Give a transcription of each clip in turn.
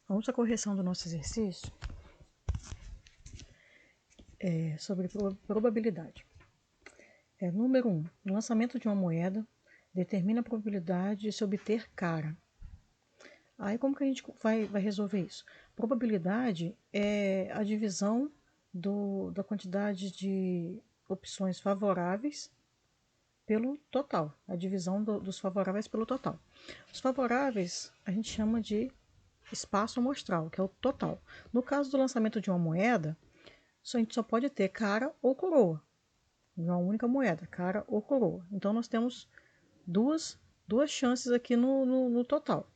Vamos à correção do nosso exercício sobre probabilidade. Número 1. No lançamento de uma moeda, determina a probabilidade de se obter cara. Aí como que a gente vai resolver isso? Probabilidade é a divisão da quantidade de opções favoráveis pelo total. A divisão dos favoráveis pelo total. Os favoráveis a gente chama de espaço amostral, que é o total. No caso do lançamento de uma moeda, a gente só pode ter cara ou coroa. Uma única moeda, cara ou coroa. Então nós temos duas chances aqui no total.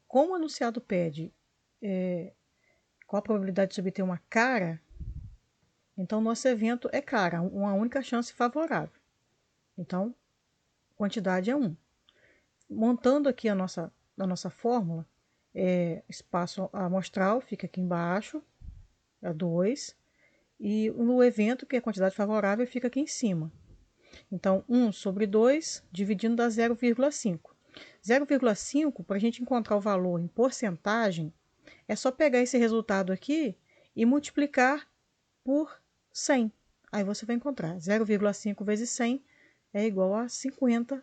Como o enunciado pede qual a probabilidade de se obter uma cara, então nosso evento é cara, uma única chance favorável. Então, quantidade é 1. Montando aqui a nossa fórmula, espaço amostral fica aqui embaixo, é 2, e no evento, que é a quantidade favorável, fica aqui em cima. Então, 1 sobre 2, dividindo dá 0,5. 0,5, para a gente encontrar o valor em porcentagem, é só pegar esse resultado aqui e multiplicar por 100. Aí você vai encontrar 0,5 vezes 100 é igual a 50%.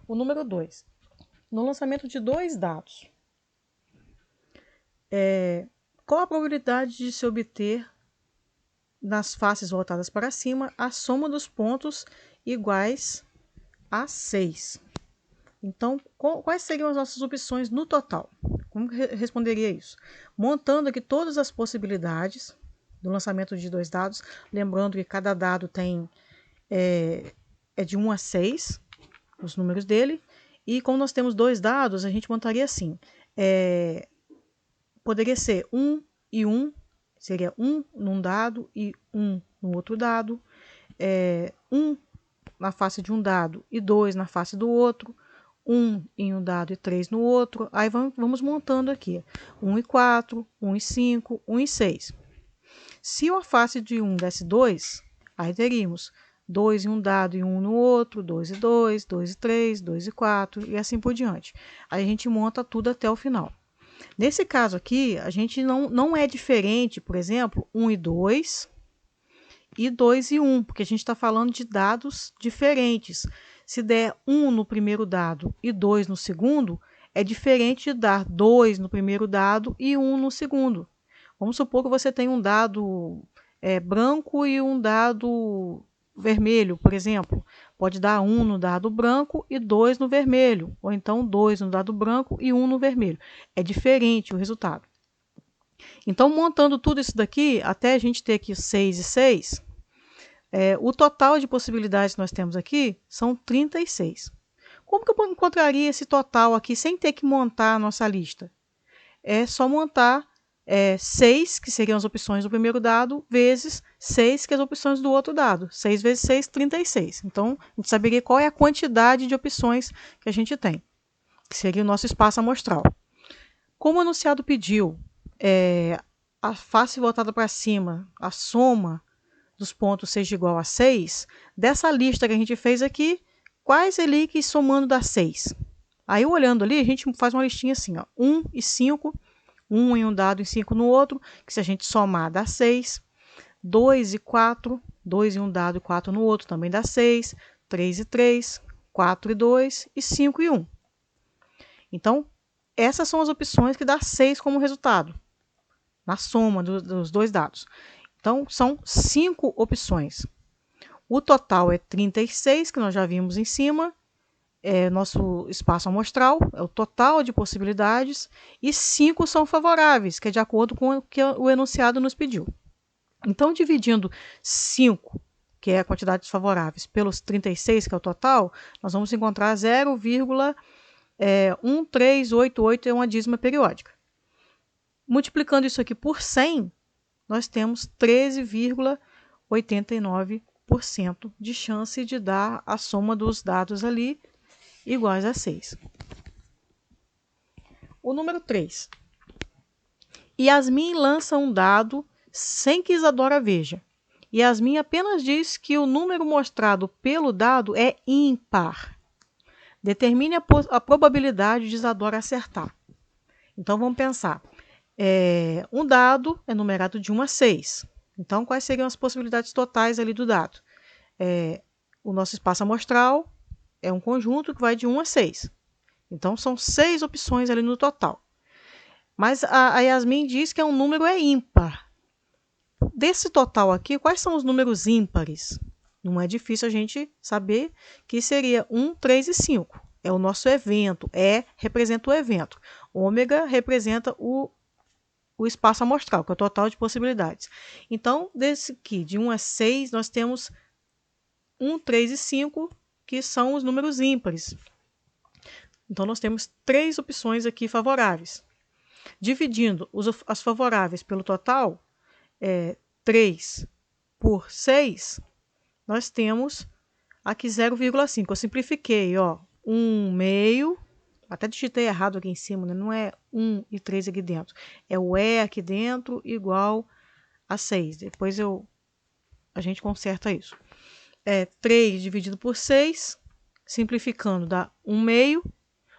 O número 2. No lançamento de 2 dados, qual a probabilidade de se obter, nas faces voltadas para cima, a soma dos pontos iguais a 6? Então, quais seriam as nossas opções no total? Como que responderia isso? Montando aqui todas as possibilidades do lançamento de 2 dados, lembrando que cada dado tem de 1 a 6, os números dele, e como nós temos 2 dados, a gente montaria assim, poderia ser 1 e 1, seria 1 num dado e 1 no outro dado, 1 na face de um dado e 2 na face do outro, 1 em um dado e 3 no outro. Aí vamos montando aqui, 1 e 4, 1 e 5, 1 e 6. Se a face de 1 desse 2, aí teríamos 2 em um dado e 1 no outro, 2 e 2, 2 e 3, 2 e 4 e assim por diante. Aí a gente monta tudo até o final. Nesse caso aqui, a gente não é diferente, por exemplo, 1 e 2 e 2 e 1, porque a gente está falando de dados diferentes. Se der 1 no primeiro dado e 2 no segundo, é diferente de dar 2 no primeiro dado e 1 no segundo. Vamos supor que você tem um dado branco e um dado vermelho, por exemplo. Pode dar 1 no dado branco e 2 no vermelho, ou então 2 no dado branco e 1 no vermelho. É diferente o resultado. Então, montando tudo isso daqui, até a gente ter aqui 6 e 6, o total de possibilidades que nós temos aqui são 36. Como que eu encontraria esse total aqui sem ter que montar a nossa lista? É só montar 6, que seriam as opções do primeiro dado, vezes 6, que é as opções do outro dado. 6 vezes 6, 36. Então, a gente saberia qual é a quantidade de opções que a gente tem, que seria o nosso espaço amostral. Como o enunciado pediu a face voltada para cima, a soma dos pontos seja igual a 6, dessa lista que a gente fez aqui, quais ali que somando dá 6? Aí, olhando ali, a gente faz uma listinha assim, ó, 1 e 5, 1 em um dado e 5 no outro, que se a gente somar dá 6. 2 e 4, 2 em um dado e 4 no outro, também dá 6. 3 e 3, 4 e 2 e 5 e 1. Então, essas são as opções que dá 6 como resultado, na soma dos 2 dados. Então, são 5 opções. O total é 36, que nós já vimos em cima. Nosso espaço amostral, é o total de possibilidades. E 5 são favoráveis, que é de acordo com o que o enunciado nos pediu. Então, dividindo 5, que é a quantidade de favoráveis, pelos 36, que é o total, nós vamos encontrar 0,1388, é uma dízima periódica. Multiplicando isso aqui por 100, nós temos 13,89% de chance de dar a soma dos dados ali iguais a 6. O número 3. Yasmin lança um dado sem que Isadora veja. Yasmin apenas diz que o número mostrado pelo dado é ímpar. Determine a probabilidade de Isadora acertar. Então, vamos pensar. Um dado é numerado de 1 a 6. Então, quais seriam as possibilidades totais ali do dado? O nosso espaço amostral é um conjunto que vai de 1 a 6. Então, são 6 opções ali no total. Mas a Yasmin diz que um número é ímpar. Desse total aqui, quais são os números ímpares? Não é difícil a gente saber que seria 1, 3 e 5. É o nosso evento. Representa o evento. Ômega representa o espaço amostral, que é o total de possibilidades. Então, desse aqui, de 1 a 6, nós temos 1, 3 e 5, que são os números ímpares. Então, nós temos 3 opções aqui favoráveis. Dividindo as favoráveis pelo total, 3 por 6, nós temos aqui 0,5. Eu simplifiquei, ó, 1 meio, até digitei errado aqui em cima, né? Não é 1 e 3 aqui dentro. É o aqui dentro igual a 6. Depois a gente conserta isso. 3 dividido por 6, simplificando, dá 1 meio,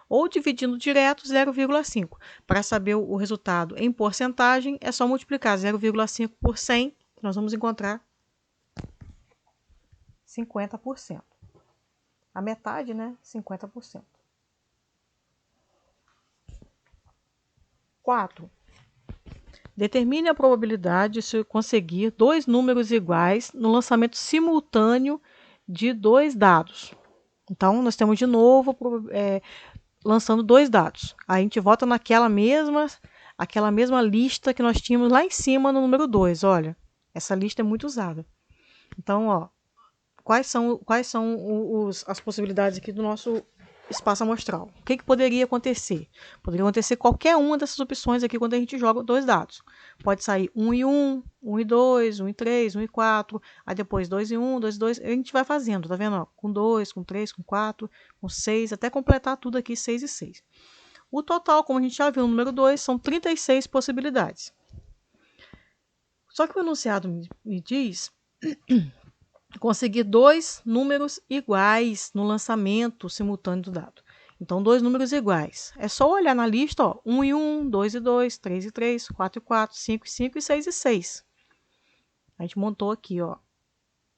ou dividindo direto, 0,5. Para saber o resultado em porcentagem, é só multiplicar 0,5 por 100, que nós vamos encontrar 50%. A metade, né? 50%. 4. Determine a probabilidade de se conseguir 2 números iguais no lançamento simultâneo de 2 dados. Então, nós temos de novo lançando 2 dados. Aí a gente volta naquela mesma lista que nós tínhamos lá em cima no número 2. Olha, essa lista é muito usada. Então, ó, quais são as possibilidades aqui do nosso espaço amostral? O que poderia acontecer? Poderia acontecer qualquer uma dessas opções aqui quando a gente joga 2 dados. Pode sair 1 e 1, 1 e 2, 1 e 3, 1 e 4, aí depois 2 e 1, 2 e 2, a gente vai fazendo, tá vendo? Ó, com 2, com 3, com 4, com 6, até completar tudo aqui, 6 e 6. O total, como a gente já viu no número 2, são 36 possibilidades. Só que o enunciado me diz conseguir 2 números iguais no lançamento simultâneo do dado. Então, 2 números iguais. É só olhar na lista, ó, 1 e 1, 2 e 2, 3 e 3, 4 e 4, 5 e 5 e 6 e 6. A gente montou aqui, ó,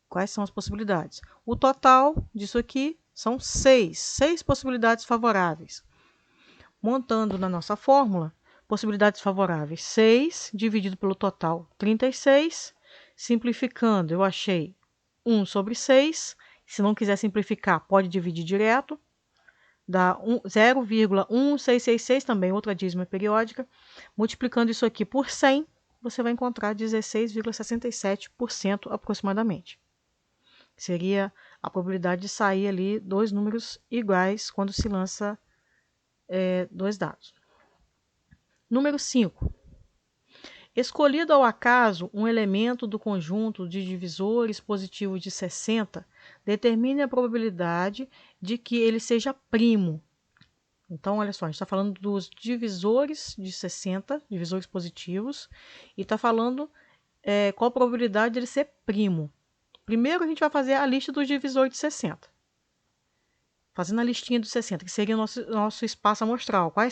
quais são as possibilidades. O total disso aqui são 6 possibilidades favoráveis. Montando na nossa fórmula, possibilidades favoráveis 6 dividido pelo total 36. Simplificando, eu achei 1 sobre 6. Se não quiser simplificar, pode dividir direto. Dá 0,1666, também outra dízima periódica. Multiplicando isso aqui por 100, você vai encontrar 16,67% aproximadamente. Seria a probabilidade de sair ali 2 números iguais quando se lança 2 dados. Número 5. Escolhido ao acaso um elemento do conjunto de divisores positivos de 60, determine a probabilidade de que ele seja primo. Então, olha só, a gente está falando dos divisores de 60, divisores positivos, e está falando qual a probabilidade de ele ser primo. Primeiro, a gente vai fazer a lista dos divisores de 60. Fazendo a listinha dos 60, que seria o nosso espaço amostral. Qual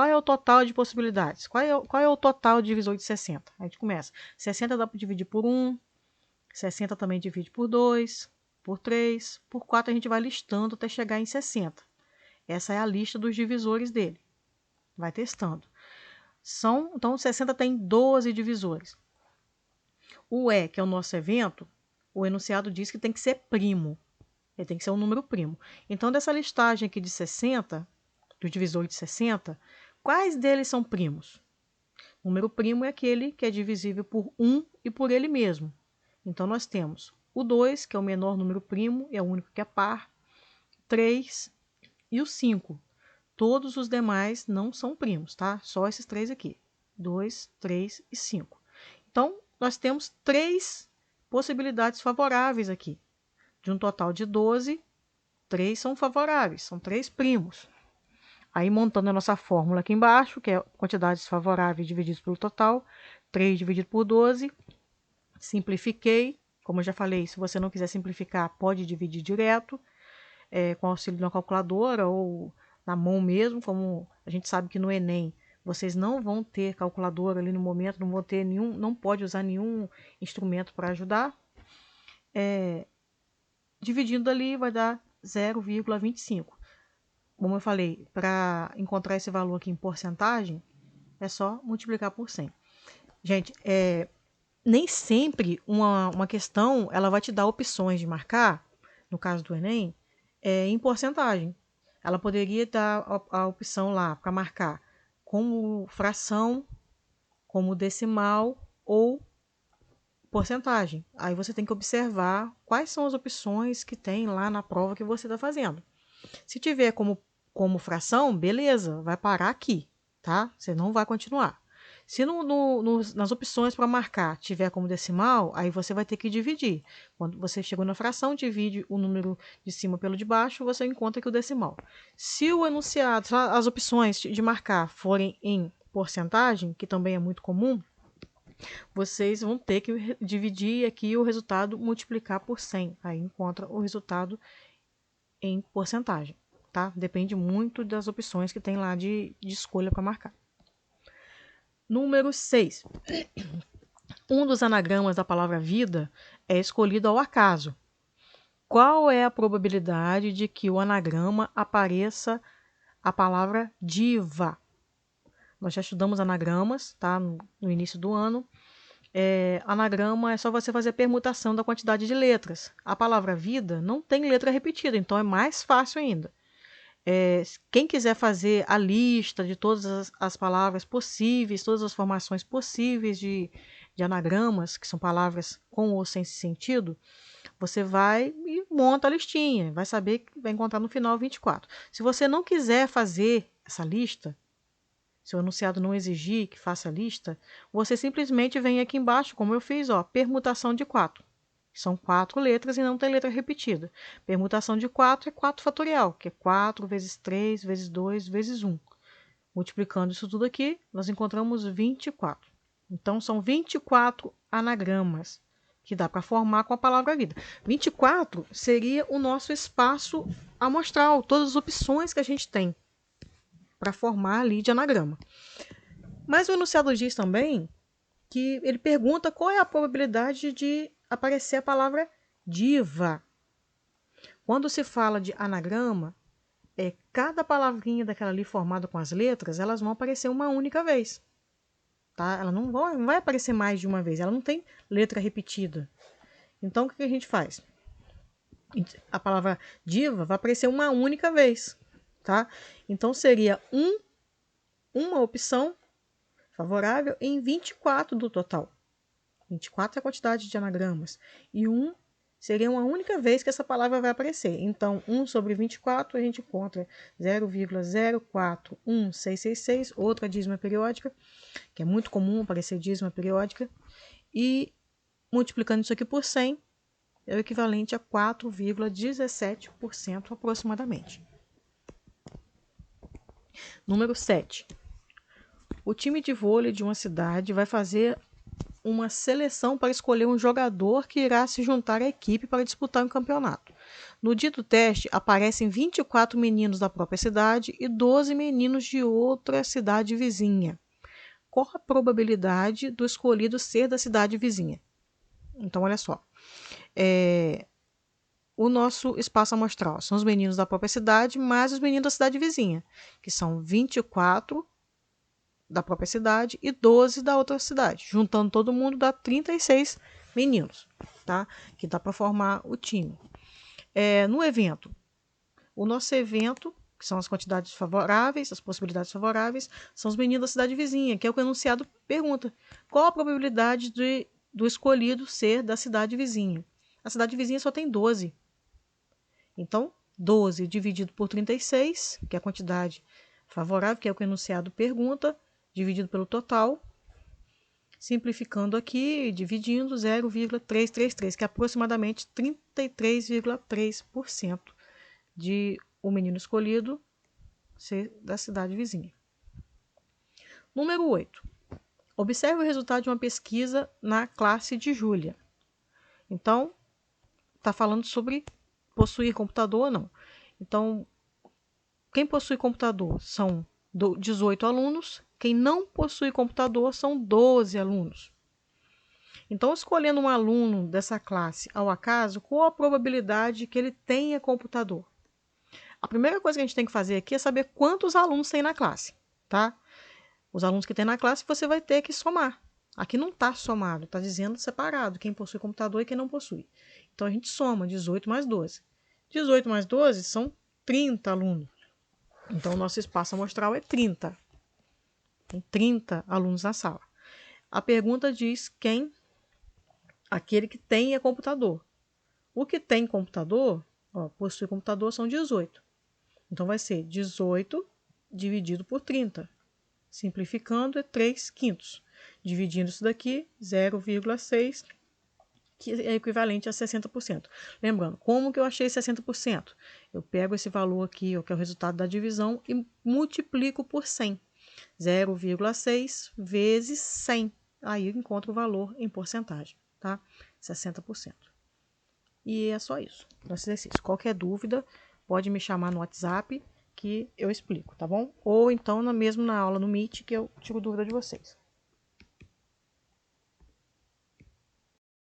é o total de possibilidades? Qual é o total de divisor de 60? A gente começa. 60 dá para dividir por 1, 60 também divide por 2, por 3, por 4 a gente vai listando até chegar em 60. Essa é a lista dos divisores dele. Vai testando. Então, 60 tem 12 divisores. O que é o nosso evento, o enunciado diz que tem que ser primo. Ele tem que ser um número primo. Então, dessa listagem aqui de 60, do divisor de 60, quais deles são primos? O número primo é aquele que é divisível por 1 e por ele mesmo. Então, nós temos o 2, que é o menor número primo, é o único que é par, 3 e o 5. Todos os demais não são primos, tá? Só esses 3 aqui. 2, 3 e 5. Então, nós temos 3 possibilidades favoráveis aqui. De um total de 12, 3 são favoráveis, são 3 primos. Aí, montando a nossa fórmula aqui embaixo, que é quantidades favoráveis divididas pelo total, 3 dividido por 12, simplifiquei. Como eu já falei, se você não quiser simplificar, pode dividir direto. com auxílio de uma calculadora ou na mão mesmo, como a gente sabe que no Enem vocês não vão ter calculadora ali no momento, não vão ter nenhum, não pode usar nenhum instrumento para ajudar. Dividindo ali vai dar 0,25. Como eu falei, para encontrar esse valor aqui em porcentagem, é só multiplicar por 100. Gente, nem sempre uma questão ela vai te dar opções de marcar, no caso do Enem, em porcentagem. Ela poderia dar a opção lá para marcar como fração, como decimal ou porcentagem. Aí você tem que observar quais são as opções que tem lá na prova que você está fazendo. Se tiver como fração, beleza, vai parar aqui, tá? Você não vai continuar. Se nas opções para marcar tiver como decimal, aí você vai ter que dividir. Quando você chegou na fração, divide o número de cima pelo de baixo, você encontra aqui o decimal. Se o enunciado, se as opções de marcar forem em porcentagem, que também é muito comum, vocês vão ter que dividir aqui o resultado, multiplicar por 100. Aí encontra o resultado em porcentagem, tá? Depende muito das opções que tem lá de escolha para marcar. Número 6. Um dos anagramas da palavra vida é escolhido ao acaso. Qual é a probabilidade de que o anagrama apareça a palavra diva? Nós já estudamos anagramas, tá? No início do ano. Anagrama é só você fazer a permutação da quantidade de letras. A palavra vida não tem letra repetida, então é mais fácil ainda. Quem quiser fazer a lista de todas as palavras possíveis, todas as formações possíveis de anagramas, que são palavras com ou sem sentido, você vai e monta a listinha, vai saber que vai encontrar no final 24. Se você não quiser fazer essa lista, se o enunciado não exigir que faça a lista, você simplesmente vem aqui embaixo, como eu fiz, ó, permutação de 4. São 4 letras e não tem letra repetida. Permutação de 4 é 4 fatorial, que é 4 vezes 3, vezes 2, vezes 1. Multiplicando isso tudo aqui, nós encontramos 24. Então, são 24 anagramas que dá para formar com a palavra vida. 24 seria o nosso espaço amostral, todas as opções que a gente tem para formar ali de anagrama. Mas o enunciado diz também que ele pergunta qual é a probabilidade de aparecer a palavra diva. Quando se fala de anagrama, cada palavrinha daquela ali formada com as letras, elas vão aparecer uma única vez. Tá? Ela não vai aparecer mais de uma vez, ela não tem letra repetida. Então, o que a gente faz? A palavra diva vai aparecer uma única vez. Tá? Então, seria uma opção favorável em 24 do total. 24 é a quantidade de anagramas. E 1 seria uma única vez que essa palavra vai aparecer. Então, 1 sobre 24, a gente encontra 0,041666, outra dízima periódica, que é muito comum aparecer dízima periódica. E multiplicando isso aqui por 100, é o equivalente a 4,17% aproximadamente. Número 7. O time de vôlei de uma cidade vai fazer uma seleção para escolher um jogador que irá se juntar à equipe para disputar um campeonato. No dia do teste, aparecem 24 meninos da própria cidade e 12 meninos de outra cidade vizinha. Qual a probabilidade do escolhido ser da cidade vizinha? Então, olha só. O nosso espaço amostral são os meninos da própria cidade mais os meninos da cidade vizinha, que são 24 da própria cidade e 12 da outra cidade. Juntando todo mundo dá 36 meninos, tá? Que dá para formar o time. No evento, o nosso evento, que são as quantidades favoráveis, as possibilidades favoráveis, são os meninos da cidade vizinha, que é o que o enunciado pergunta. Qual a probabilidade do escolhido ser da cidade vizinha? A cidade vizinha só tem 12. Então, 12 dividido por 36, que é a quantidade favorável, que é o que o enunciado pergunta, dividido pelo total, simplificando aqui, dividindo 0,333, que é aproximadamente 33,3% de o menino escolhido ser da cidade vizinha. Número 8. Observe o resultado de uma pesquisa na classe de Júlia. Então, está falando sobre possuir computador ou não. Então, quem possui computador são 18 alunos, quem não possui computador são 12 alunos. Então, escolhendo um aluno dessa classe ao acaso, qual a probabilidade que ele tenha computador? A primeira coisa que a gente tem que fazer aqui é saber quantos alunos tem na classe, tá? Os alunos que tem na classe você vai ter que somar. Aqui não está somado, está dizendo separado, quem possui computador e quem não possui. Então, a gente soma 18 mais 12. 18 mais 12 são 30 alunos. Então, o nosso espaço amostral é 30. Tem 30 alunos na sala. A pergunta diz quem? Aquele que tenha computador. O que tem computador, possui computador, são 18. Então, vai ser 18 dividido por 30. Simplificando, é 3/5. Dividindo isso daqui, 0,6, que é equivalente a 60%. Lembrando, como que eu achei 60%? Eu pego esse valor aqui, que é o resultado da divisão, e multiplico por 100. 0,6 vezes 100. Aí eu encontro o valor em porcentagem, tá? 60%. E é só isso, nosso exercício. Qualquer dúvida, pode me chamar no WhatsApp que eu explico, tá bom? Ou então mesmo na aula no Meet que eu tiro dúvida de vocês.